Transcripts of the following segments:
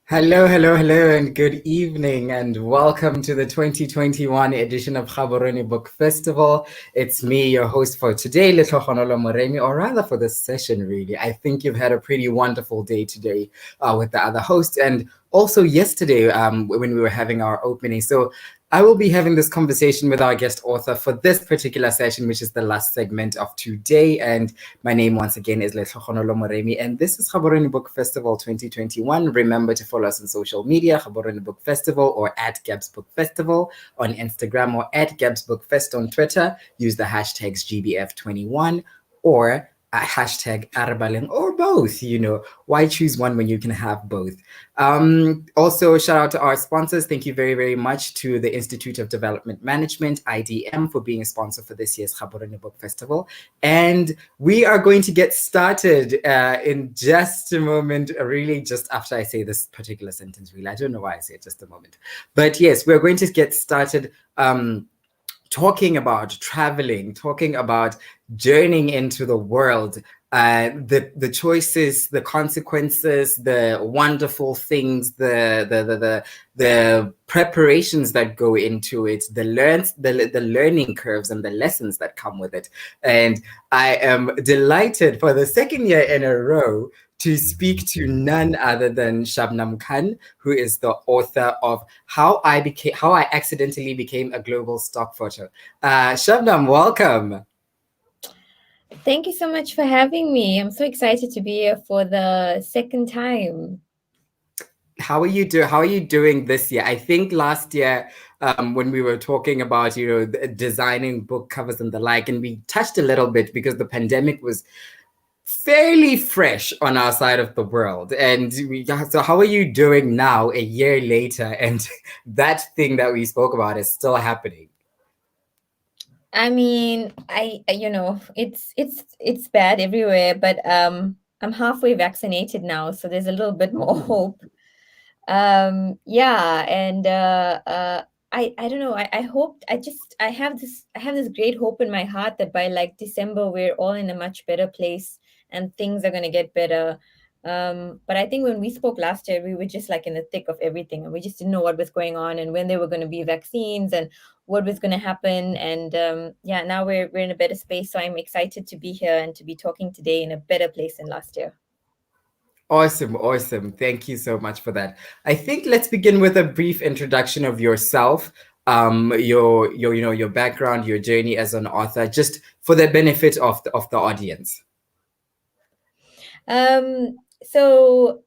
Hello, hello, hello, and good evening, and welcome to the 2021 edition of Gaborone Book Festival. It's me, your host for today, Letlogonolo Moremi, or rather for this session, really. I think you've had a pretty wonderful day today with the other hosts, and also yesterday when we were having our opening. So I will be having this conversation with our guest author for this particular session, which is the last segment of today. And my name once again is Letlogonolo Moremi, and this is Gaborone Book Festival 2021. Remember to follow us on social media, Gaborone Book Festival or at Gabs Book Festival on Instagram or at Gabs Book Fest on Twitter. Use the hashtags GBF21 or hashtag Arabaleng or both. Why choose one when you can have both? Also, shout out to our sponsors. Thank you very, very much to the Institute of Development Management, IDM, for being a sponsor for this year's Gaborone Book Festival. And we are going to get started in just a moment, really just after I say this particular sentence, really. I don't know why I say it just a moment. But yes, we're going to get started talking about traveling, talking about journeying into the world, the choices, the consequences, the wonderful things, the preparations that go into it, the learning curves and the lessons that come with it. And I am delighted for the second year in a row to speak to none other than Shubnum Khan, who is the author of How I Accidentally Became a Global Stock Photo. Shabnam, welcome. Thank you so much for having me. I'm so excited to be here for the second time. How are you doing this year? I think last year, when we were talking about designing book covers and the like, and we touched a little bit because the pandemic was fairly fresh on our side of the world. And so how are you doing now, a year later, and that thing that we spoke about is still happening? I mean, it's bad everywhere, but I'm halfway vaccinated now, so there's a little bit more hope. Yeah, and I don't know. I hope I have this great hope in my heart that by like December we're all in a much better place and things are gonna get better. But I think when we spoke last year, we were just like in the thick of everything, and we just didn't know what was going on and when there were going to be vaccines and what was going to happen. And yeah, now we're in a better space. So I'm excited to be here and to be talking today in a better place than last year. Awesome, awesome. Thank you so much for that. I think let's begin with a brief introduction of yourself, your background, your journey as an author, just for the benefit of the audience. So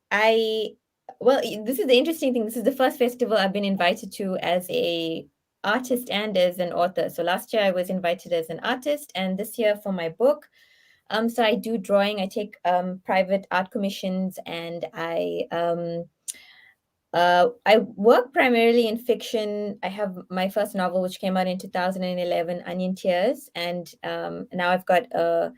well, this is the interesting thing. This is the first festival I've been invited to as a artist and as an author. So last year I was invited as an artist, and this year for my book. So I do drawing. I take private art commissions, and I work primarily in fiction. I have my first novel, which came out in 2011, Onion Tears, and now I've got a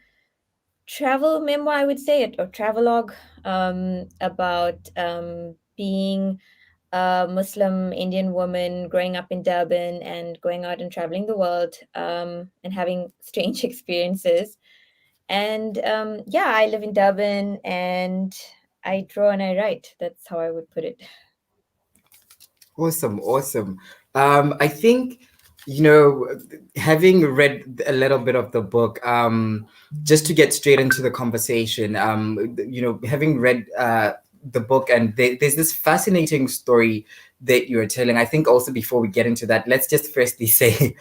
travel memoir, I would say, or travelogue about being a Muslim Indian woman growing up in Durban and going out and traveling the world and having strange experiences. And yeah, I live in Durban and I draw and I write. That's how I would put it. Awesome, awesome. I think, having read a little bit of the book, just to get straight into the conversation, having read the book, and there's this fascinating story that you're telling. I think also before we get into that, let's just firstly say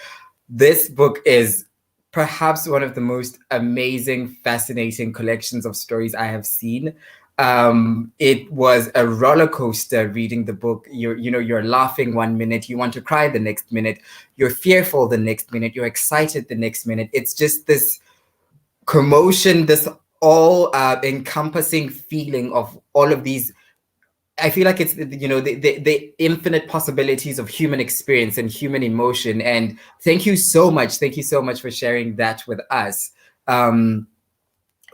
this book is perhaps one of the most amazing, fascinating collections of stories I have seen. It was a roller coaster reading the book. You're laughing one minute, you want to cry the next minute, you're fearful the next minute, you're excited the next minute. It's just this commotion, this all encompassing feeling of all of these. I feel like it's the infinite possibilities of human experience and human emotion. And thank you so much. Thank you so much for sharing that with us.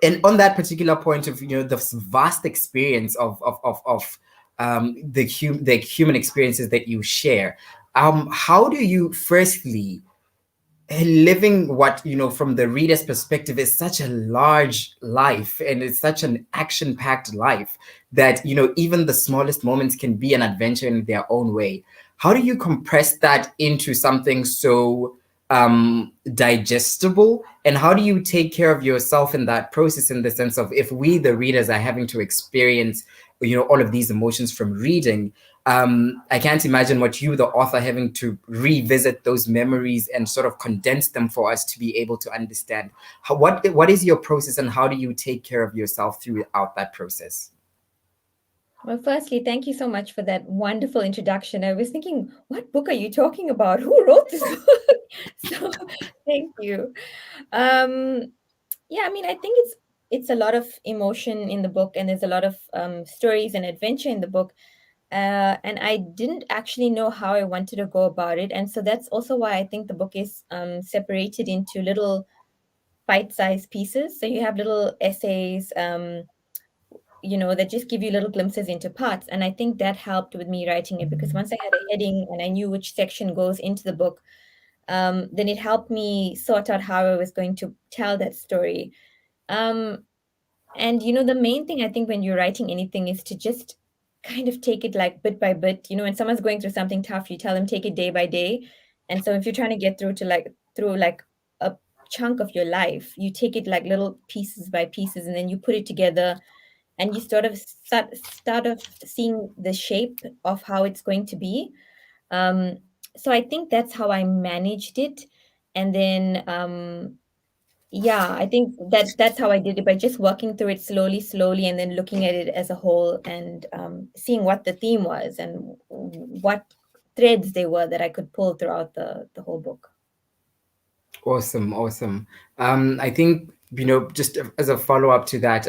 And on that particular point of this vast experience of the human experiences that you share, how do you firstly living what from the reader's perspective is such a large life, and it's such an action packed life that even the smallest moments can be an adventure in their own way. How do you compress that into something so digestible, and how do you take care of yourself in that process, in the sense of, if we the readers are having to experience all of these emotions from reading, I can't imagine what you, the author, having to revisit those memories and sort of condense them for us to be able to understand. What is your process, and how do you take care of yourself throughout that process? Well, firstly, thank you so much for that wonderful introduction. I was thinking, what book are you talking about? Who wrote this book? So, thank you. Um, yeah, I mean, I think it's a lot of emotion in the book, and there's a lot of stories and adventure in the book. And I didn't actually know how I wanted to go about it, and so that's also why I think the book is separated into little bite-sized pieces. So you have little essays. That just give you little glimpses into parts. And I think that helped with me writing it, because once I had a heading and I knew which section goes into the book, then it helped me sort out how I was going to tell that story. Um, and the main thing I think when you're writing anything is to just kind of take it like bit by bit. When someone's going through something tough, you tell them take it day by day. And so if you're trying to get through like a chunk of your life, you take it like little pieces by pieces, and then you put it together, and you sort of start of seeing the shape of how it's going to be. Um, so I think that's how I managed it. And then yeah, I think that's how I did it, by just working through it slowly, and then looking at it as a whole, and seeing what the theme was and what threads they were that I could pull throughout the whole book. Awesome, awesome. I think, just as a follow up to that,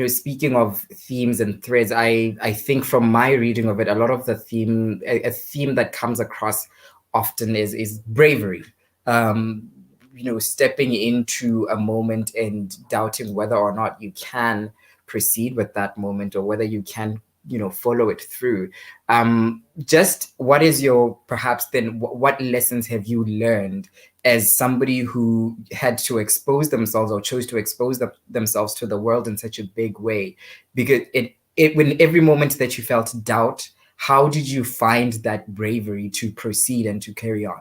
speaking of themes and threads, I think from my reading of it, a lot of the a theme that comes across often is bravery. Um, stepping into a moment and doubting whether or not you can proceed with that moment, or whether you can, follow it through. Just what is your, perhaps then, what lessons have you learned as somebody who had to expose themselves, or chose to expose themselves to the world in such a big way? Because when every moment that you felt doubt, how did you find that bravery to proceed and to carry on?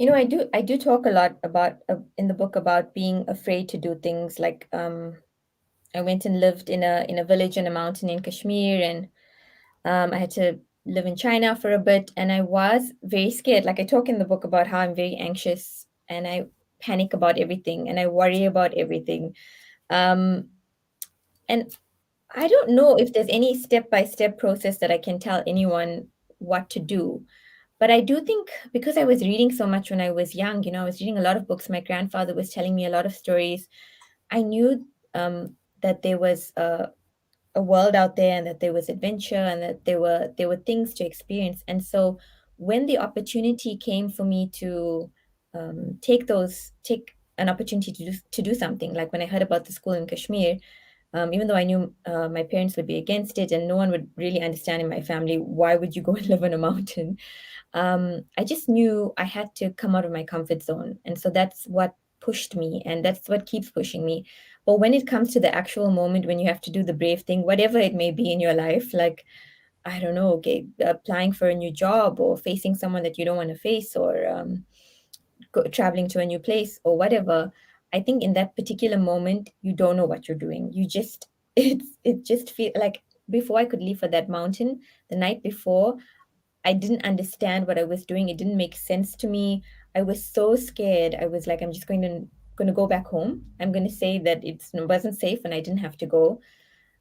I do talk a lot about in the book about being afraid to do things. Like I went and lived in a village in a mountain in Kashmir, and I had to live in China for a bit, and I was very scared. Like I talk in the book about how I'm very anxious, and I panic about everything, and I worry about everything. Um, and I don't know if there's any step-by-step process that I can tell anyone what to do. But I do think, because I was reading so much when I was young, I was reading a lot of books. My grandfather was telling me a lot of stories. I knew that there was a world out there, and that there was adventure, and that there were things to experience. And so when the opportunity came for me to take an opportunity to do something, like when I heard about the school in Kashmir, even though I knew my parents would be against it, and no one would really understand in my family, why would you go and live on a mountain? I just knew I had to come out of my comfort zone. And so that's what pushed me, and that's what keeps pushing me. But when it comes to the actual moment when you have to do the brave thing, whatever it may be in your life, like, I don't know, okay, applying for a new job, or facing someone that you don't want to face, or traveling to a new place, or whatever, I think in that particular moment, you don't know what you're doing. You just, it just feel like, before I could leave for that mountain, the night before, I didn't understand what I was doing. It didn't make sense to me. I was so scared. I was like, I'm just going to go back home. I'm going to say that it wasn't safe and I didn't have to go.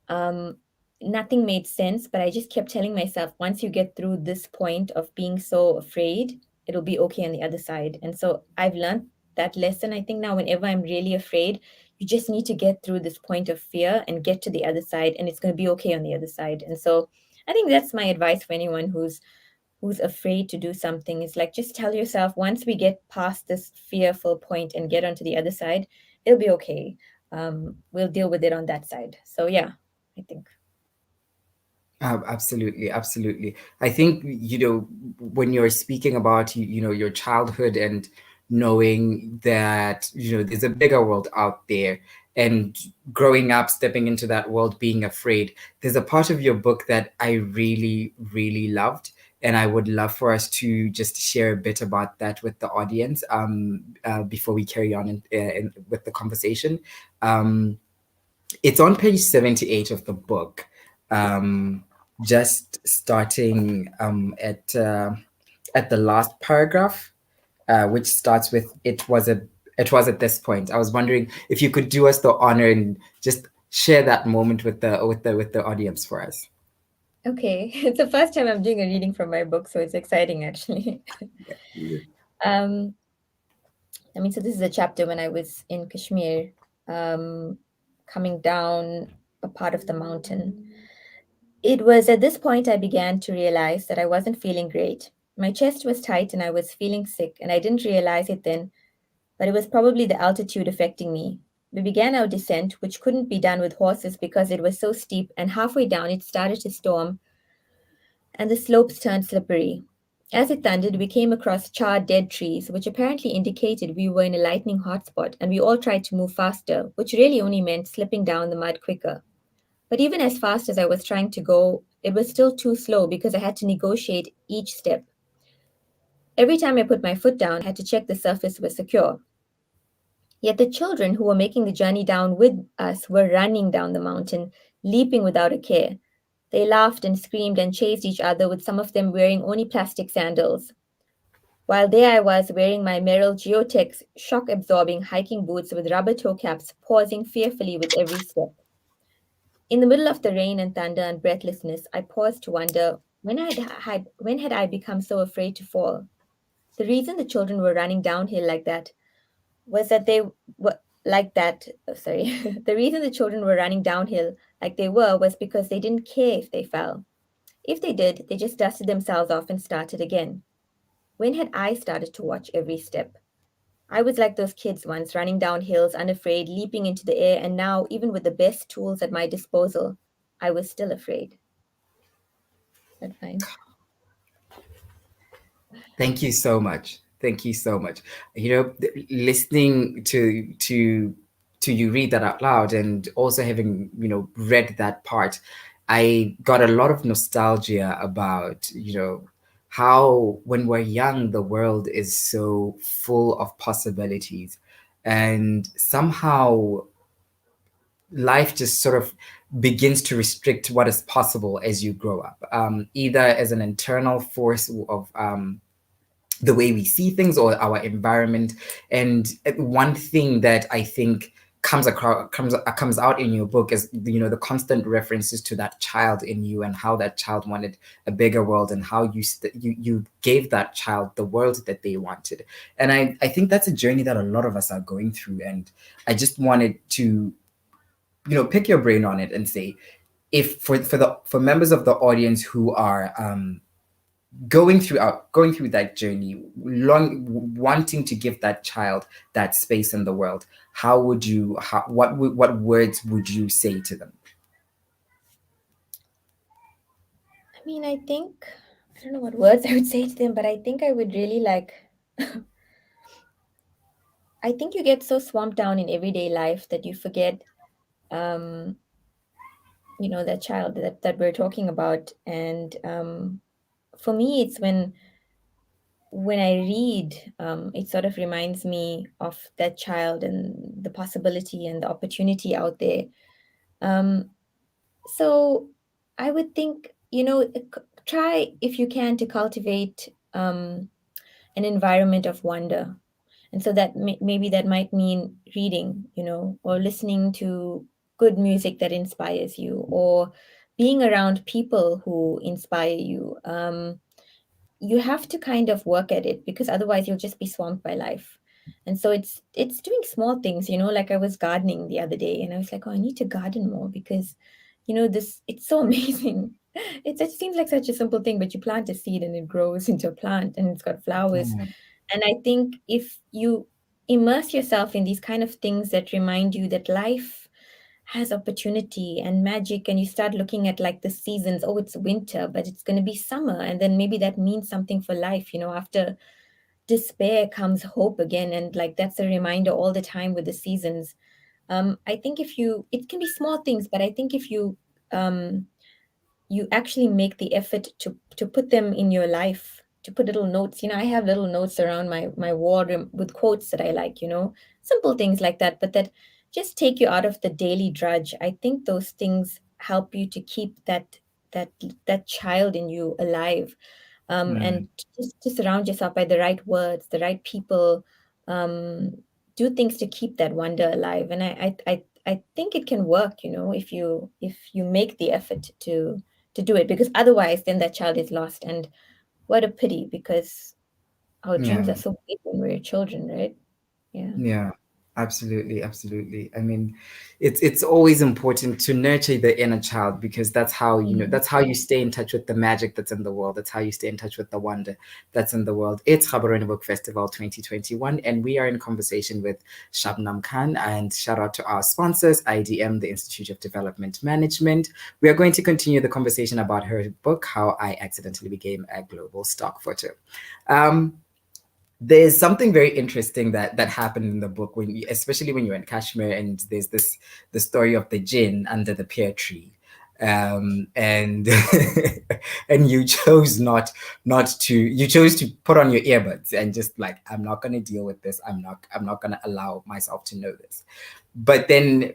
Um, Nothing made sense, but I just kept telling myself, once you get through this point of being so afraid, it'll be okay on the other side. And so I've learned that lesson. I think now, whenever I'm really afraid, you just need to get through this point of fear and get to the other side, and it's going to be okay on the other side. And so I think that's my advice for anyone who's afraid to do something. Is like, just tell yourself, once we get past this fearful point and get onto the other side, it'll be okay. We'll deal with it on that side. So yeah, I think. Absolutely, absolutely. I think, when you're speaking about, your childhood and knowing that, there's a bigger world out there, and growing up, stepping into that world, being afraid, there's a part of your book that I really, really loved. And I would love for us to just share a bit about that with the audience, before we carry on with the conversation. Um, it's on page 78 of the book, um, just starting at the last paragraph, which starts with it was at this point. I was wondering if you could do us the honor and just share that moment with the audience for us. Okay, it's the first time I'm doing a reading from my book, so it's exciting actually. um, so this is a chapter when I was in Kashmir, um, coming down a part of the mountain. It was at this point I began to realize that I wasn't feeling great. My chest was tight and I was feeling sick, and I didn't realize it then, but it was probably the altitude affecting me. We began our descent, which couldn't be done with horses because it was so steep, and halfway down it started to storm and the slopes turned slippery. As it thundered, we came across charred dead trees, which apparently indicated we were in a lightning hotspot, and we all tried to move faster, which really only meant slipping down the mud quicker. But even as fast as I was trying to go, it was still too slow because I had to negotiate each step. Every time I put my foot down, I had to check the surface was secure. Yet the children who were making the journey down with us were running down the mountain, leaping without a care. They laughed and screamed and chased each other, with some of them wearing only plastic sandals. While there I was wearing my Merrell Geotex shock absorbing hiking boots with rubber toe caps, pausing fearfully with every step. In the middle of the rain and thunder and breathlessness, I paused to wonder when had I become so afraid to fall? The reason the children were running downhill like that was that they were like that. Oh, sorry. The reason the children were running downhill like they were was because they didn't care if they fell. If they did, they just dusted themselves off and started again. When had I started to watch every step? I was like those kids once, running down hills, unafraid, leaping into the air, and now, even with the best tools at my disposal, I was still afraid. Is that fine? Thank you so much. Thank you so much. Listening to you read that out loud, and also having read that part, I got a lot of nostalgia about how when we're young the world is so full of possibilities, and somehow life just sort of begins to restrict what is possible as you grow up, either as an internal force of the way we see things or our environment. And one thing that I think comes out in your book is the constant references to that child in you, and how that child wanted a bigger world, and how you gave that child the world that they wanted. And I think that's a journey that a lot of us are going through, and I just wanted to pick your brain on it and say, if for members of the audience who are going through that journey, wanting to give that child that space in the world, what words would you say to them? I think, I don't know what words I would say to them, but I think I would really like, I think you get so swamped down in everyday life that you forget, um, that child that we're talking about. And for me, it's when I read, it sort of reminds me of that child and the possibility and the opportunity out there. Um, so I would think, try if you can to cultivate an environment of wonder. And so that maybe that might mean reading, or listening to good music that inspires you, or being around people who inspire you. You have to kind of work at it, because otherwise you'll just be swamped by life. And so it's doing small things, like I was gardening the other day, and I was like, oh, I need to garden more, because this it's so amazing. It seems like such a simple thing, but you plant a seed and it grows into a plant and it's got flowers. Mm, And I think if you immerse yourself in these kind of things that remind you that life has opportunity and magic, and you start looking at like the seasons. Oh, it's winter, but it's going to be summer, and then maybe that means something for life. After despair comes hope again, and like that's a reminder all the time with the seasons. I think if you, it can be small things, but I think if um you actually make the effort to put them in your life, to put little notes. I have little notes around my wall with quotes that I like, simple things like that, but that just take you out of the daily drudge. I think those things help you to keep that that child in you alive, Mm, and to surround yourself by the right words, the right people, um, do things to keep that wonder alive. And I think it can work, if you make the effort to do it, because otherwise then that child is lost. And what a pity, because our dreams yeah. are so big when we're children, right? Yeah. Yeah, absolutely, absolutely. I mean, it's always important to nurture the inner child, because that's how, Mm. that's how you stay in touch with the magic that's in the world. That's how you stay in touch with the wonder that's in the world. It's Gaborone Book Festival 2021, and we are in conversation with Shubnum Khan. And shout out to our sponsors, IDM, the Institute of Development Management. We are going to continue the conversation about her book, How I Accidentally Became a Global Stock Photo. Um, there's something very interesting that happened in the book, especially when you're in Kashmir, and there's the story of the jinn under the pear tree, and and you chose to put on your earbuds and just like, I'm not going to deal with this. I'm not going to allow myself to know this. But then,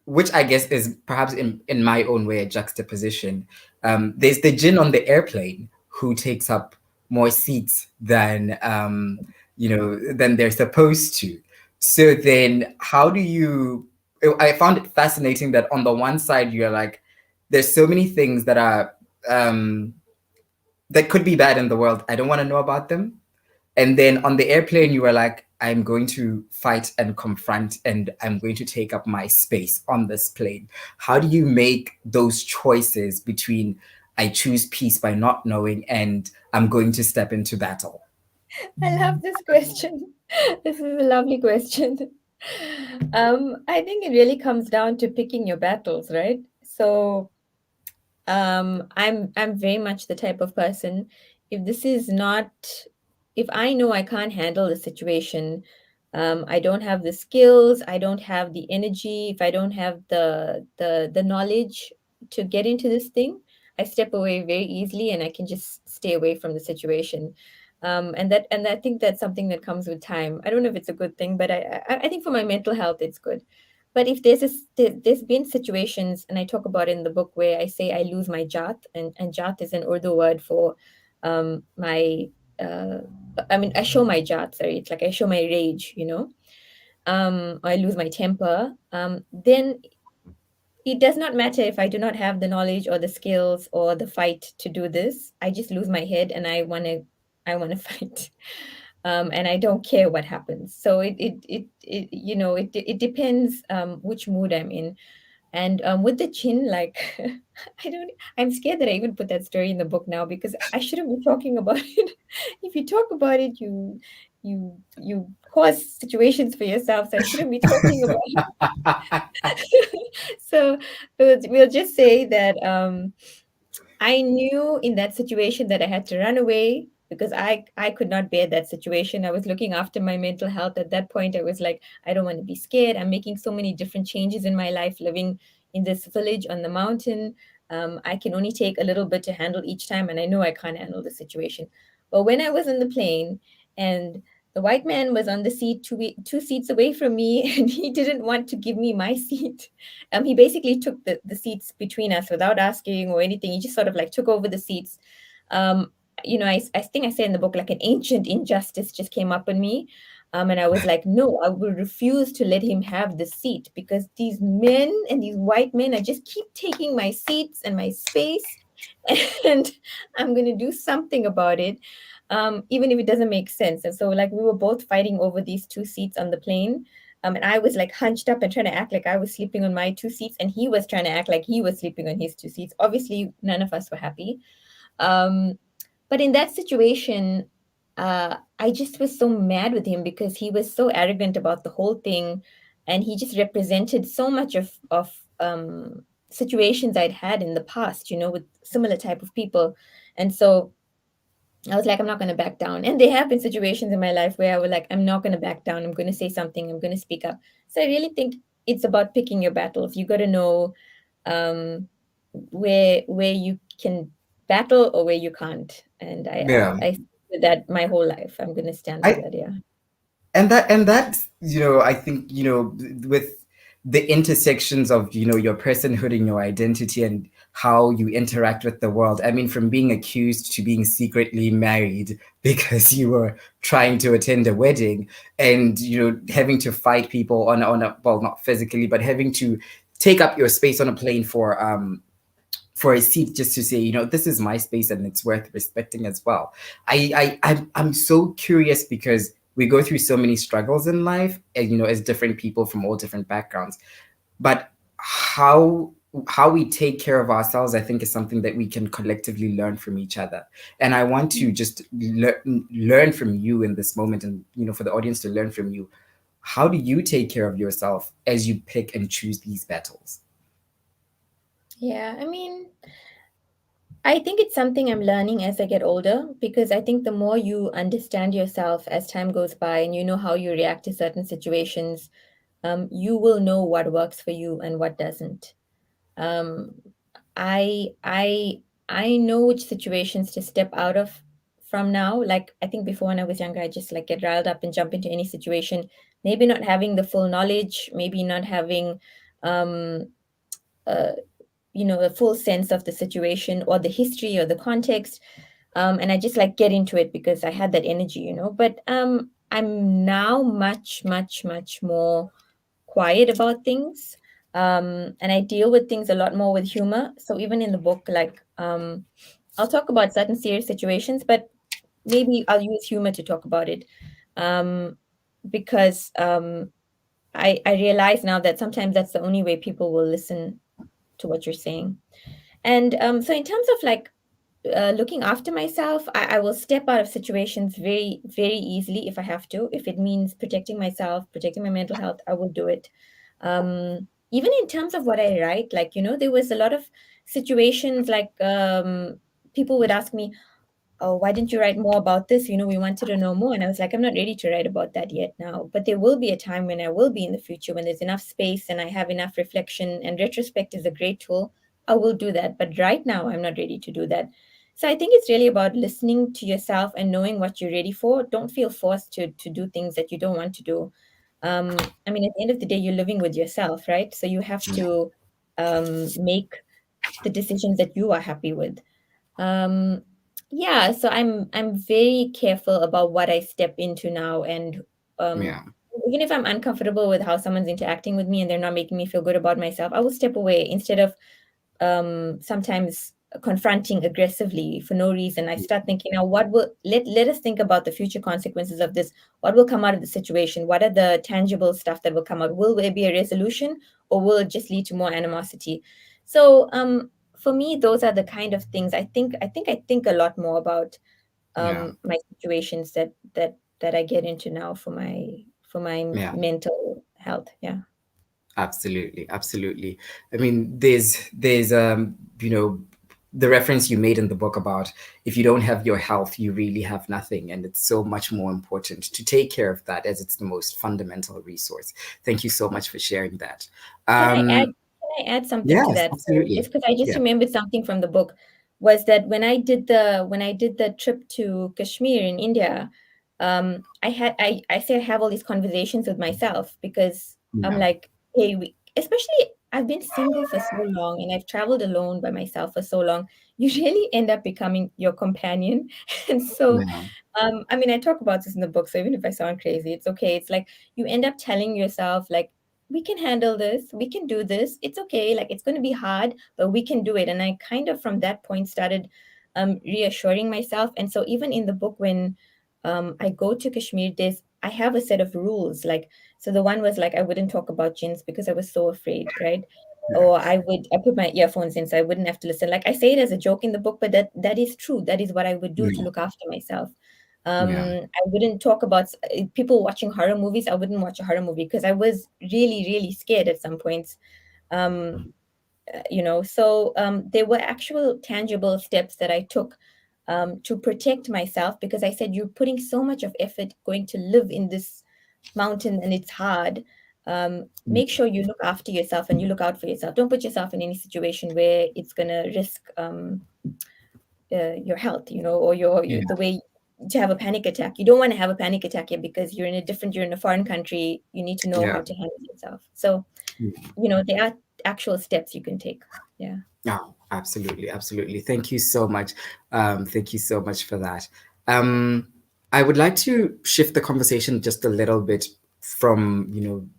which I guess is perhaps in my own way a juxtaposition. There's the jinn on the airplane who takes up more seats than they're supposed to. So then, how do you? I found it fascinating that on the one side you're like, there's so many things um, that could be bad in the world. I don't want to know about them. And then on the airplane, you were like, I'm going to fight and confront, and I'm going to take up my space on this plane. How do you make those choices between I choose peace by not knowing and I'm going to step into battle? I love this question. This is a lovely question. I think it really comes down to picking your battles, right? So I'm very much the type of person, if this is not, if I know I can't handle the situation, I don't have the skills, I don't have the energy, if I don't have the knowledge to get into this thing, I step away very easily, and I can just stay away from the situation. And I think that's something that comes with time. I don't know if it's a good thing, but I think for my mental health it's good. But if there's been situations, and I talk about it in the book, where I say I lose my jat, and jat is an Urdu word for my uh, I mean, I show my jat, sorry, it's like I show my rage, I lose my temper, then it does not matter if I do not have the knowledge or the skills or the fight to do this. I just lose my head, and I want to fight. And I don't care what happens. So it depends which mood I'm in. And with the chin, like I'm scared that I even put that story in the book now, because I shouldn't be talking about it. If you talk about it, you cause situations for yourself. So I shouldn't be talking about it. So we'll just say that I knew in that situation that I had to run away, because I could not bear that situation. I was looking after my mental health at that point. I was like, I don't want to be scared. I'm making so many different changes in my life, living in this village on the mountain. I can only take a little bit to handle each time, and I know I can't handle the situation. But when I was in the plane, and the white man was on the seat two seats away from me, and he didn't want to give me my seat. He basically took the seats between us without asking or anything. He just sort of like took over the seats. Um, I think I say in the book, like an ancient injustice just came up on me. And I was like, no, I will refuse to let him have the seat, because these men and these white men are just keep taking my seats and my space. And I'm going to do something about it, even if it doesn't make sense. And so, like, we were both fighting over these two seats on the plane. And I was like hunched up and trying to act like I was sleeping on my two seats, and he was trying to act like he was sleeping on his two seats. Obviously, none of us were happy. Um, but in that situation, I just was so mad with him, because he was so arrogant about the whole thing. and he just represented so much of situations I'd had in the past, with similar type of people. And so I was like, I'm not going to back down. And there have been situations in my life where I was like, I'm not going to back down. I'm going to say something. I'm going to speak up. So I really think it's about picking your battles. You got to know um, where you can battle or where you can't. And Yeah. I stick with that my whole life. I'm going to stand by I that. Yeah. and that I think with the intersections of your personhood and your identity and how you interact with the world. I mean, from being accused to being secretly married because you were trying to attend a wedding, and having to fight people on a, well, not physically, but having to take up your space on a plane for a seat, just to say, this is my space and it's worth respecting as well. I'm so curious because we go through so many struggles in life, and as different people from all different backgrounds. But how we take care of ourselves, I think, is something that we can collectively learn from each other. And I want to just learn from you in this moment, and for the audience to learn from you. How do you take care of yourself as you pick and choose these battles? Yeah. I mean, I think it's something I'm learning as I get older, because I think the more you understand yourself as time goes by and you know how you react to certain situations, you will know what works for you and what doesn't. Um, I I I know which situations to step out of from now. Like, I think before, when I was younger, I just like get riled up and jump into any situation, maybe not having the full knowledge, maybe not having um, uh, a full sense of the situation or the history or the context, and I just like get into it because I had that energy. But I'm now much, much, much more quiet about things, and I deal with things a lot more with humor. So even in the book, like, I'll talk about certain serious situations, but maybe I'll use humor to talk about it, um, because I realize now that sometimes that's the only way people will listen to what you're saying. And so in terms of like looking after myself, I will step out of situations very, very easily if I have to. If it means protecting myself, protecting my mental health, I will do it. Even in terms of what I write, like, there was a lot of situations like people would ask me, oh, why didn't you write more about this? We wanted to know more. And I was like, I'm not ready to write about that yet now. But there will be a time when I will be in the future, when there's enough space and I have enough reflection, and retrospect is a great tool. I will do that. But right now, I'm not ready to do that. So I think it's really about listening to yourself and knowing what you're ready for. Don't feel forced to do things that you don't want to do. I mean, at the end of the day, you're living with yourself, right? So you have to make the decisions that you are happy with. um yeah, so I'm very careful about what I step into now. And um Yeah. even if I'm uncomfortable with how someone's interacting with me and they're not making me feel good about myself, I will step away instead of sometimes confronting aggressively for no reason. I start thinking, now what will let us think about the future consequences of this. What will come out of the situation? What are the tangible stuff that will come out? Will there be a resolution, or will it just lead to more animosity? So for me, those are the kind of things I think a lot more about Yeah. my situations that I get into now for my Yeah. mental health. Yeah. Absolutely, absolutely. I mean, there's the reference you made in the book about, if you don't have your health, you really have nothing, and it's so much more important to take care of that, as it's the most fundamental resource. Thank you so much for sharing that. Can I add Um, can I add something to yes, that? So absolutely. just because I just Yeah, remembered something from the book, was that when I did the trip to Kashmir in India, I say I have all these conversations with myself, because I'm yeah, like, hey, especially I've been single for so long and I've traveled alone by myself for so long. You really end up becoming your companion. And so yeah, I mean, I talk about this in the book, so even if I sound crazy, it's okay. It's like you end up telling yourself, like, we can handle this, we can do this, it's okay. Like, it's going to be hard, but we can do it. And I kind of from that point started reassuring myself. And so even in the book, when I go to Kashmir, I have a set of rules. Like, so the one was like, I wouldn't talk about jinns because I was so afraid, right? Or I put my earphones in so I wouldn't have to listen. Like, I say it as a joke in the book, but that is true. That is what I would do to yeah, look after myself. Yeah. I wouldn't talk about people watching horror movies. I wouldn't watch a horror movie because I was really, really scared at some points. Um, so there were actual tangible steps that I took to protect myself, because I said, you're putting so much of effort going to live in this mountain and it's hard. Make sure you look after yourself and you look out for yourself. Don't put yourself in any situation where it's going to risk your health, or Yeah. the way to have a panic attack. You don't want to have a panic attack here because you're in a foreign country. You need to know Yeah. how to handle yourself. So, there are actual steps you can take. Yeah. Oh, absolutely, absolutely. Thank you so much. Thank you so much for that. I would like to shift the conversation just a little bit from,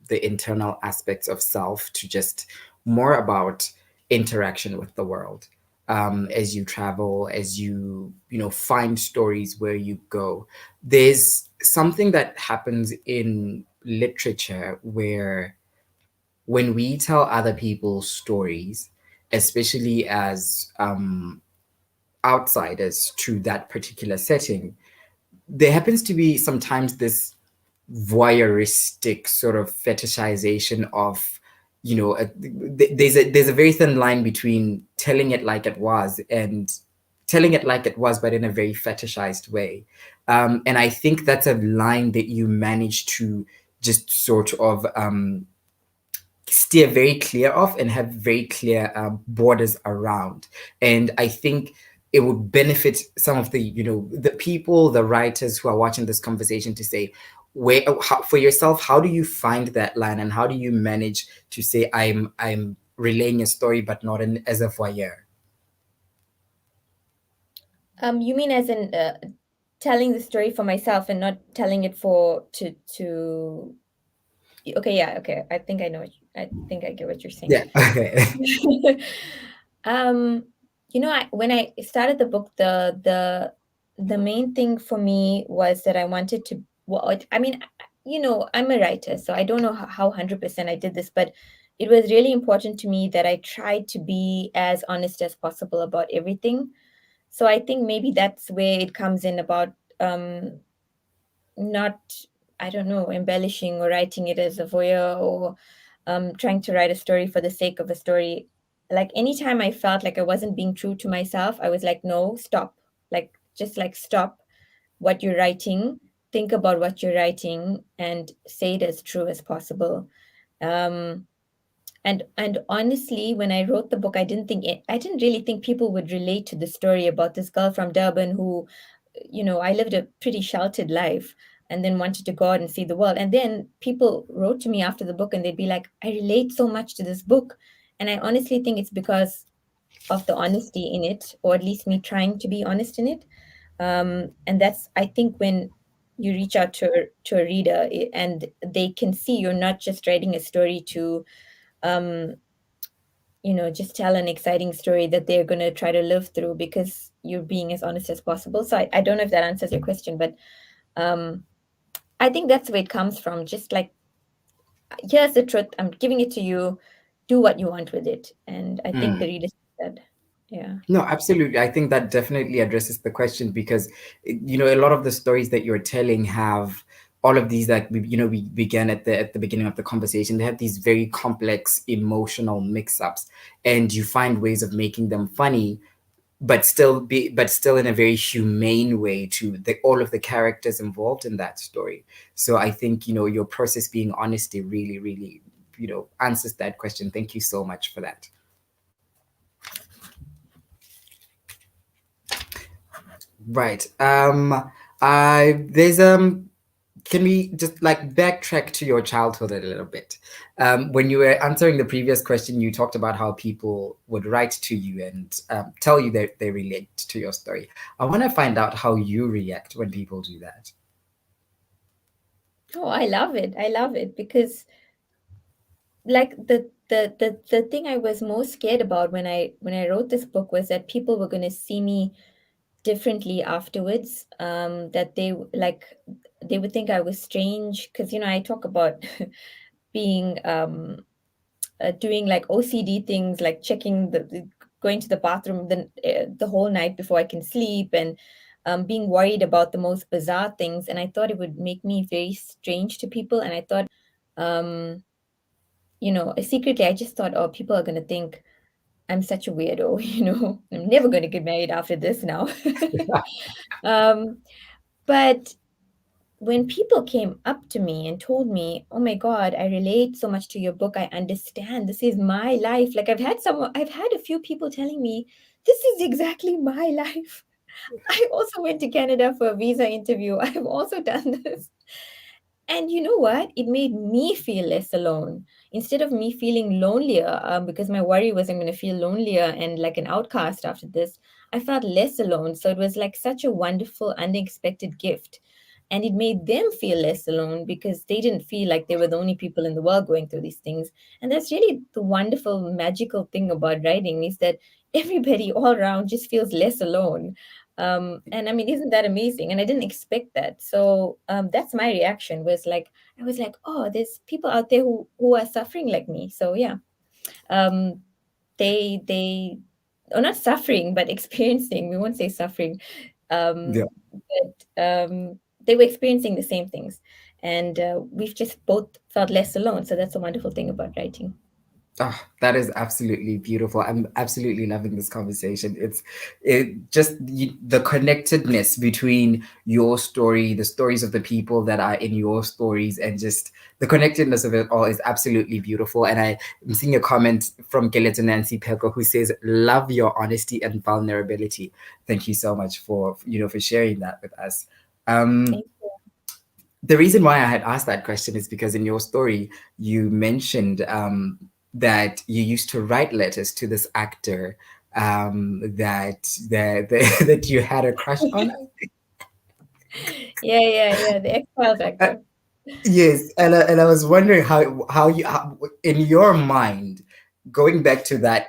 the internal aspects of self to just more about interaction with the world. As you travel, as find stories where you go, there's something that happens in literature where when we tell other people's stories, especially as outsiders to that particular setting, there happens to be sometimes this voyeuristic sort of fetishization of, there's a very thin line between telling it like it was and telling it like it was, but in a very fetishized way. And I think that's a line that you manage to just sort of steer very clear of and have very clear borders around. And I think it would benefit some of the people, the writers who are watching this conversation to say, for yourself, how do you find that line, and how do you manage to say I'm relaying a story but not as a voyeur? You mean as in telling the story for myself and not telling it for to okay, yeah, okay. I think I get what you're saying. Yeah. Okay. um when I started the book, the main thing for me was that I wanted to, well, I mean, I'm a writer, so I don't know how 100% I did this, but it was really important to me that I tried to be as honest as possible about everything. So I think maybe that's where it comes in about not, I don't know, embellishing or writing it as a voyeur, or trying to write a story for the sake of a story. Like anytime I felt like I wasn't being true to myself, I was like, no, stop. Like, just like stop what you're writing, think about what you're writing, and say it as true as possible. Um, and honestly, when I wrote the book, I didn't really think people would relate to the story about this girl from Durban who, I lived a pretty sheltered life and then wanted to go out and see the world. And then people wrote to me after the book and they'd be like, I relate so much to this book. And I honestly think it's because of the honesty in it, or at least me trying to be honest in it. And that's, I think, when you reach out to a reader, and they can see you're not just writing a story to um, just tell an exciting story that they're going to try to live through, because you're being as honest as possible. So I don't know if that answers your question, but um, I think that's where it comes from. Just like, here's the truth, I'm giving it to you, do what you want with it. And I think the reader said, yeah. No, absolutely. I think that definitely addresses the question because, a lot of the stories that you're telling have all of these that we began at the beginning of the conversation. They have these very complex emotional mix-ups, and you find ways of making them funny, but still in a very humane way to all of the characters involved in that story. So I think your process being honesty really, really answers that question. Thank you so much for that. Right. I there's Can we just like backtrack to your childhood a little bit? When you were answering the previous question, you talked about how people would write to you and tell you that they relate to your story. I want to find out how you react when people do that. Oh, I love it. I love it because, like, the thing I was most scared about when I wrote this book was that people were going to see me differently afterwards. That they would think I was strange, because I talk about being doing like OCD things, like checking going to the bathroom the whole night before I can sleep, and being worried about the most bizarre things, and I thought it would make me very strange to people. And I thought, um, secretly, I just thought, oh, people are gonna think I'm such a weirdo. I'm never gonna get married after this now. um, but when people came up to me and told me, "Oh my God, I relate so much to your book. I understand. This is my life." Like I've had a few people telling me, "This is exactly my life. I also went to Canada for a visa interview. I've also done this." And you know what? It made me feel less alone. Instead of me feeling lonelier, because my worry was I'm going to feel lonelier and like an outcast after this, I felt less alone. So it was like such a wonderful, unexpected gift. And it made them feel less alone because they didn't feel like they were the only people in the world going through these things. And that's really the wonderful, magical thing about writing, is that everybody all around just feels less alone. And I mean, isn't that amazing? And I didn't expect that. So that's my reaction, was like, I was like, oh, there's people out there who are suffering like me. So yeah, um, they are not suffering, but experiencing. We won't say suffering, Yeah. but they were experiencing the same things, and we've just both felt less alone. So that's a wonderful thing about writing. Oh, that is absolutely beautiful. I'm absolutely loving this conversation. It just the connectedness between your story, the stories of the people that are in your stories, and just the connectedness of it all is absolutely beautiful. And I'm seeing a comment from Geleto Nancy Peko who says, "Love your honesty and vulnerability." Thank you so much for sharing that with us. Um, Thank you. the reason why I had asked that question is because in your story you mentioned that you used to write letters to this actor that you had a crush on. Yeah. The X-Files Uh, actor. yes, and I was wondering how in your mind, going back to that,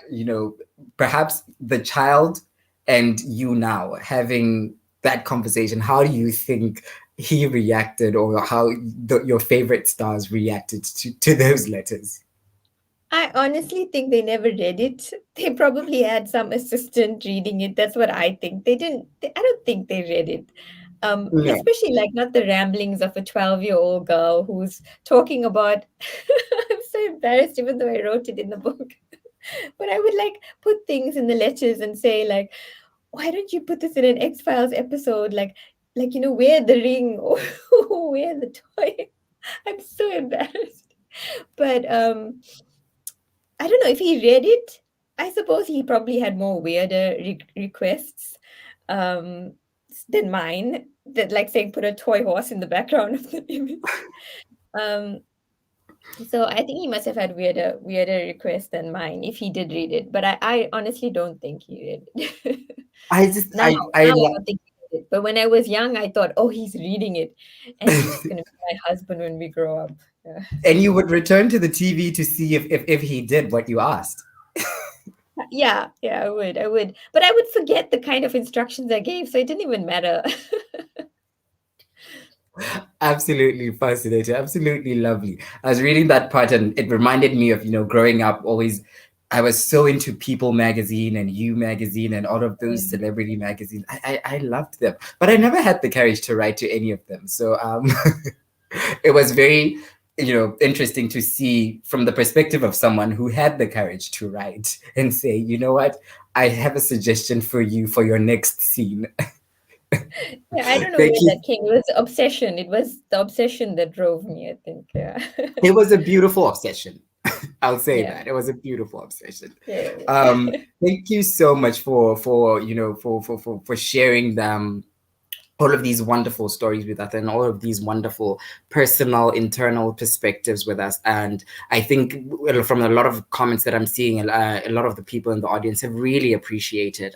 perhaps the child and you now having that conversation, how do you think he reacted, or how your favorite stars reacted to those letters? I honestly think they never read it. They probably had some assistant reading it. That's what I think. I don't think they read it. No. Especially like not the ramblings of a 12-year-old girl who's talking about I'm so embarrassed even though I wrote it in the book. But I would like put things in the letters and say like, why don't you put this in an X-Files episode? Like wear the ring or wear the toy. I'm so embarrassed. But I don't know if he read it. I suppose he probably had more weirder requests um, than mine. That like saying put a toy horse in the background of the image. Um, so I think he must have had weirder requests than mine if he did read it. But I honestly don't think he read it. I just now I now I don't think he read it. But when I was young, I thought, oh, he's reading it, and he's just gonna be my husband when we grow up. Yeah. and you would return to the TV to see if he did what you asked. Yeah, I would. But I would forget the kind of instructions I gave, so it didn't even matter. Absolutely fascinating, absolutely lovely. I was reading that part and it reminded me of growing up. Always, I was so into People magazine and You magazine and all of those Mm. celebrity magazines. I loved them, but I never had the courage to write to any of them. So it was very interesting to see from the perspective of someone who had the courage to write and say, you know what, I have a suggestion for you for your next scene. Yeah, I don't know Thank where you. that came. It was obsession. It was the obsession that drove me, I think. Yeah. It was a beautiful obsession. I'll say Yeah. that it was a beautiful obsession. Yeah. Thank you so much for sharing them, all of these wonderful stories with us, and all of these wonderful personal internal perspectives with us. And I think from a lot of comments that I'm seeing, a lot of the people in the audience have really appreciated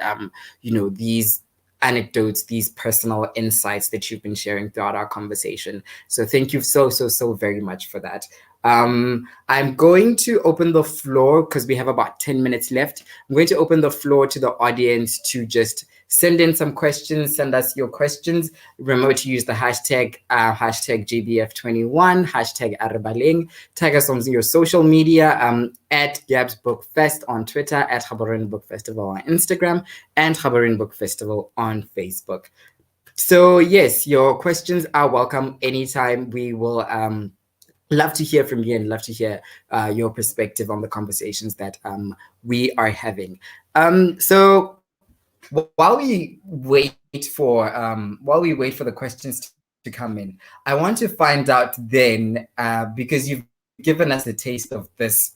these anecdotes, these personal insights that you've been sharing throughout our conversation. So thank you so very much for that. I'm going to open the floor because we have about 10 minutes left. I'm going to open the floor to the audience to just send in some questions, send us your questions. Remember to use the hashtag GBF21, hashtag Arabaling. Tag us on your social media, at Gabs Book Fest on Twitter, at Gaborone Book Festival on Instagram, and Gaborone Book Festival on Facebook. So yes, your questions are welcome anytime. We will love to hear from you and love to hear your perspective on the conversations that we are having. So while we wait for the questions to come in, I want to find out then, because you've given us a taste of this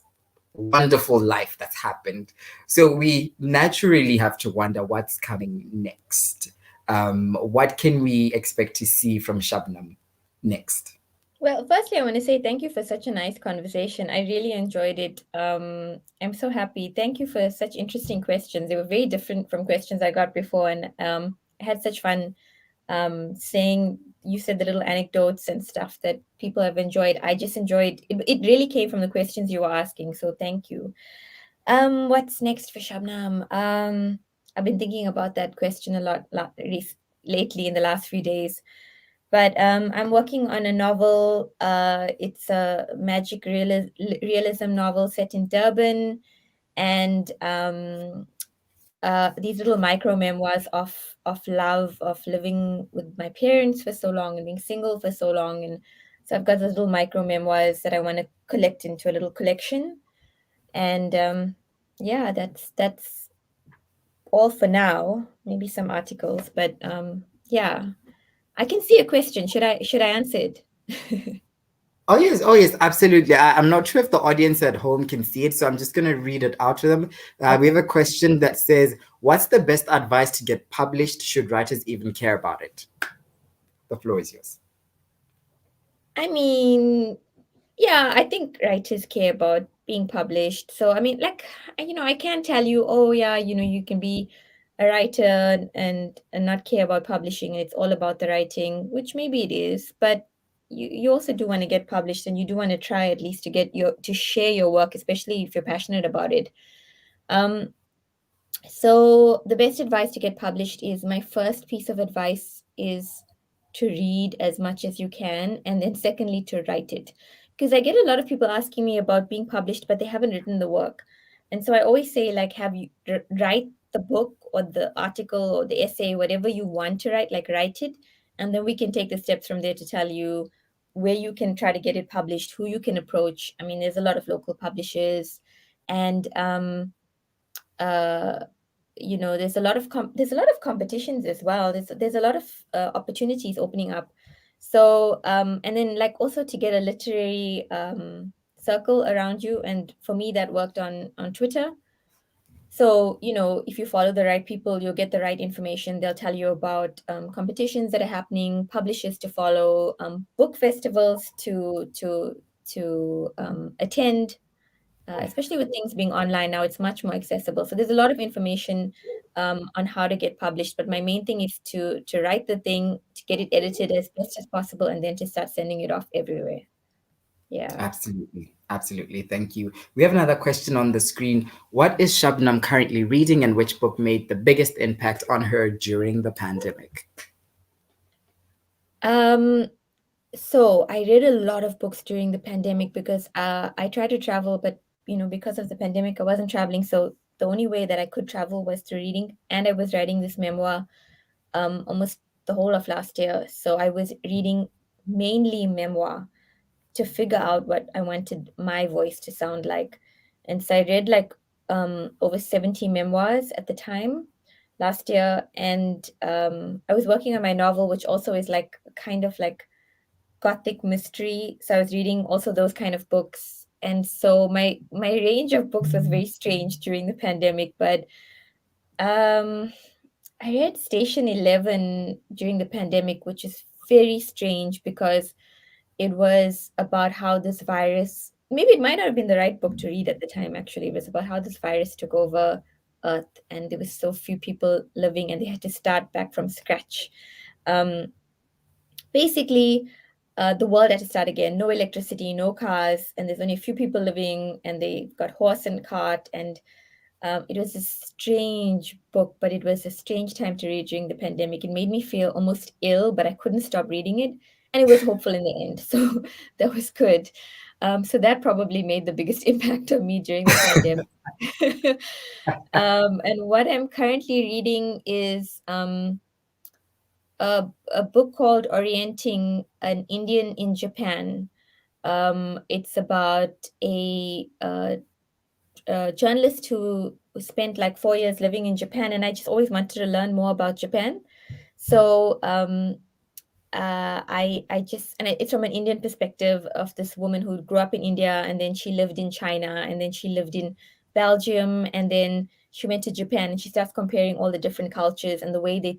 wonderful life that's happened. So we naturally have to wonder what's coming next. What can we expect to see from Shabnam next? Well, firstly, I want to say thank you for such a nice conversation. I really enjoyed it. I'm so happy. Thank you for such interesting questions. They were very different from questions I got before, and I had such fun saying you said the little anecdotes and stuff that people have enjoyed. I just enjoyed it. It really came from the questions you were asking. So thank you. What's next for Shabnam? I've been thinking about that question a lately in the last few days. But I'm working on a novel. It's a realism novel set in Durban, and these little micro memoirs of love, of living with my parents for so long and being single for so long. And so I've got those little micro memoirs that I want to collect into a little collection. And yeah, that's all for now. Maybe some articles, but yeah. I can see a question. Should I answer it? Oh yes, absolutely. I'm not sure if the audience at home can see it, so I'm just going to read it out to them. We Okay. have a question that says, "What's the best advice to get published? Should writers even care about it?" The floor is yours. I mean, yeah, I think writers care about being published. So, I mean, like, I can't tell you, oh, yeah, you can be a writer and not care about publishing. It's all about the writing, which maybe it is, but you also do want to get published and you do want to try at least to share your work, especially if you're passionate about it. Um, So, the best advice to get published is my first piece of advice is to read as much as you can, and then secondly, to write it. Because I get a lot of people asking me about being published, but they haven't written the work. And so I always say, like, write the book or the article or the essay, whatever you want to write, like, write it. And then we can take the steps from there to tell you where you can try to get it published, who you can approach. I mean, there's a lot of local publishers, and uh, there's a lot of competitions as well. There's a lot of opportunities opening up. So and then like also to get a literary circle around you, and for me that worked on Twitter. So if you follow the right people, you'll get the right information. They'll tell you about competitions that are happening, publishers to follow, book festivals to attend, especially with things being online now, it's much more accessible. So there's a lot of information on how to get published. But my main thing is to write the thing, to get it edited as best as possible, and then to start sending it off everywhere. Yeah. Absolutely, absolutely. Thank you. We have another question on the screen. What is Shabnam currently reading, and which book made the biggest impact on her during the pandemic? Um, so I read a lot of books during the pandemic because I tried to travel, but because of the pandemic, I wasn't traveling. So the only way that I could travel was through reading, and I was writing this memoir almost the whole of last year. So I was reading mainly memoir to figure out what I wanted my voice to sound like. And so I read like over 70 memoirs at the time last year. And I was working on my novel, which also is like kind of like gothic mystery. So I was reading also those kind of books. And so my range of books was very strange during the pandemic, but um I read Station 11 during the pandemic, which is very strange because it was about how this virus, maybe it might not have been the right book to read at the time, actually. It was about how this virus took over Earth and there was so few people living and they had to start back from scratch. Um, Basically, the world had to start again. No electricity, no cars, and there's only a few people living, and they got horse and cart, and it was a strange book, but it was a strange time to read during the pandemic. It made me feel almost ill, but I couldn't stop reading it. And it was hopeful in the end. So that was good. So that probably made the biggest impact on me during the pandemic. And what I'm currently reading is a book called Orienting an Indian in Japan. It's about a journalist who spent like 4 years living in Japan, and I just always wanted to learn more about Japan. So I just, and it's from an Indian perspective of this woman who grew up in India, and then she lived in China, and then she lived in Belgium, and then she went to Japan, and she starts comparing all the different cultures and the way they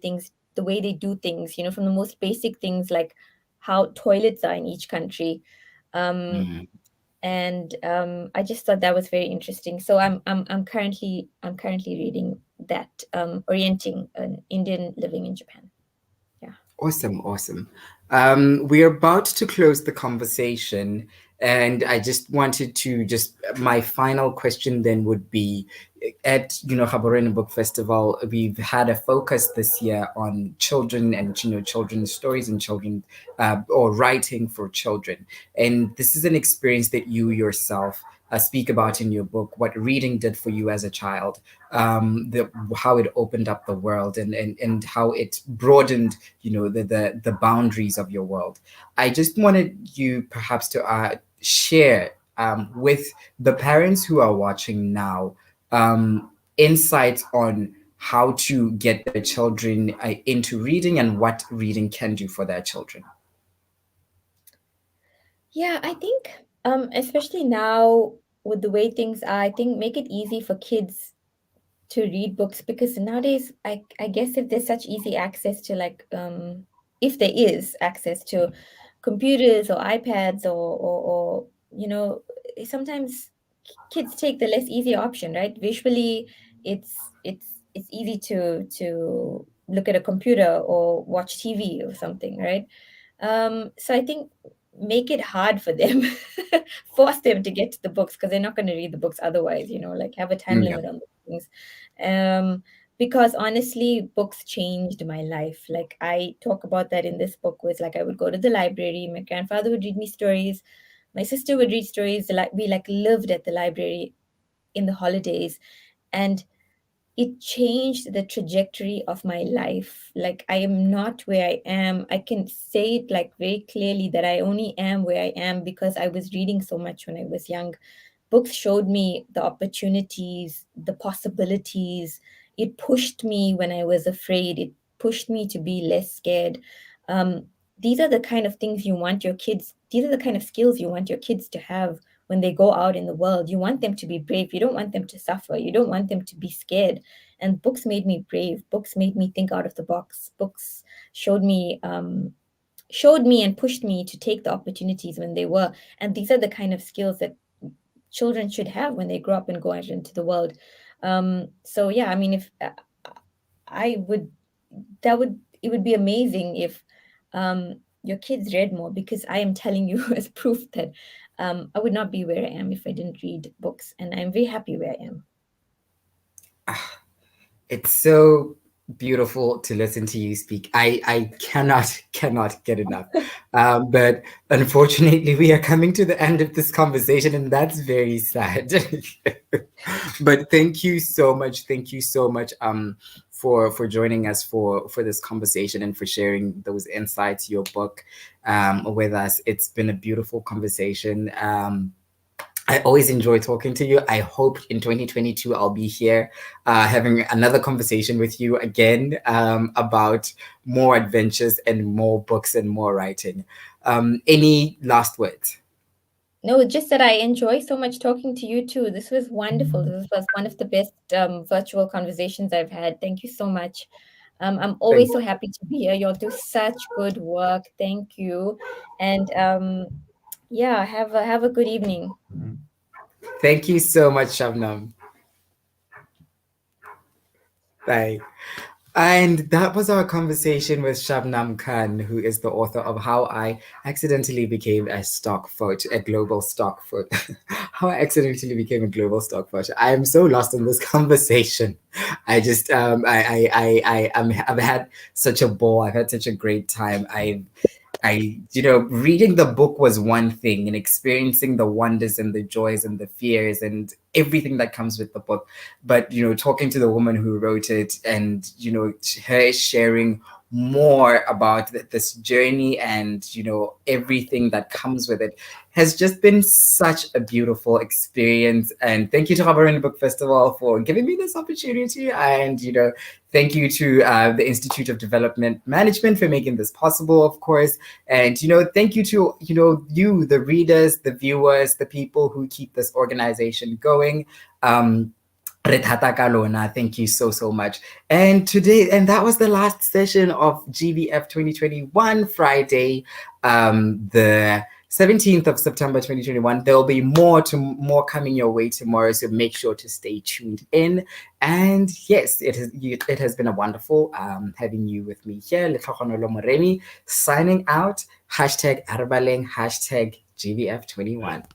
do things, from the most basic things like how toilets are in each country. Um, Mm. and I just thought that was very interesting. So I'm currently reading that, Orienting an Indian living in Japan. Yeah. Awesome, awesome. We're about to close the conversation, and I just wanted to my final question then would be, at Gaborone Book Festival, we've had a focus this year on children and children's stories and children or writing for children, and this is an experience that you yourself speak about in your book, what reading did for you as a child, how it opened up the world, and how it broadened the boundaries of your world. I just wanted you perhaps to share with the parents who are watching now insights on how to get their children into reading and what reading can do for their children. Yeah, I think, especially now with the way things are, I think make it easy for kids to read books, because nowadays I guess if there's such easy access to, like, if there is access to computers or iPads, or sometimes kids take the less easy option, right? Visually, it's easy to look at a computer or watch TV or something, right? So I think make it hard for them, force them to get to the books, because they're not going to read the books otherwise, like have a time Yeah. limit on the things. Because honestly, books changed my life. Like, I talk about that in this book, was like I would go to the library, my grandfather would read me stories, my sister would read stories, like we like lived at the library in the holidays, and it changed the trajectory of my life. Like, I am not where I am. I can say it like very clearly that I only am where I am because I was reading so much when I was young. Books showed me the opportunities, the possibilities. It pushed me when I was afraid. It pushed me to be less scared. Um, these are the kind of things you want your kids, these are the kind of skills you want your kids to have when they go out in the world. You want them to be brave. You don't want them to suffer. You don't want them to be scared. And books made me brave. Books made me think out of the box. Books showed me and pushed me to take the opportunities when they were. And these are the kind of skills that children should have when they grow up and go out into the world. So yeah, I mean, if I would, it would be amazing if your kids read more, because I am telling you as proof that I would not be where I am if I didn't read books, and I'm very happy where I am. It's so beautiful to listen to you speak. I cannot get enough. But unfortunately, we are coming to the end of this conversation, and that's very sad. But thank you so much. Thank you so much for joining us for this conversation and for sharing those insights, your book with us. It's been a beautiful conversation. I always enjoy talking to you. I hope in 2022 I'll be here having another conversation with you again about more adventures and more books and more writing. Any last words? No, just that I enjoy so much talking to you too. This was wonderful. This was one of the best virtual conversations I've had. Thank you so much. I'm Thank, always so happy to be here. You'll do such good work. Thank you. And yeah, have a good evening. thank you so much, Shabnam. Bye. And that was our conversation with Shubnum Khan, who is the author of How I Accidentally Became a Stock Photo, a Global Stock Photo. How I Accidentally Became a Global Stock Photo. I am so lost in this conversation. I just, I've had such a ball. I've had such a great time. Reading the book was one thing, and experiencing the wonders and the joys and the fears and everything that comes with the book. But, talking to the woman who wrote it, and, her sharing more about this journey and, everything that comes with it has just been such a beautiful experience. And thank you to Gaborone Book Festival for giving me this opportunity. And, thank you to the Institute of Development Management for making this possible, of course. And, thank you to, you, the readers, the viewers, the people who keep this organization going. Rethata ka lona, thank you so much. And that was the last session of GVF 2021, Friday, the 17th of September 2021. There'll be more coming your way tomorrow, so make sure to stay tuned in. And yes, it has been a wonderful having you with me here. Letlhogonolo Moremi signing out. #Arbaleng, #GVF21.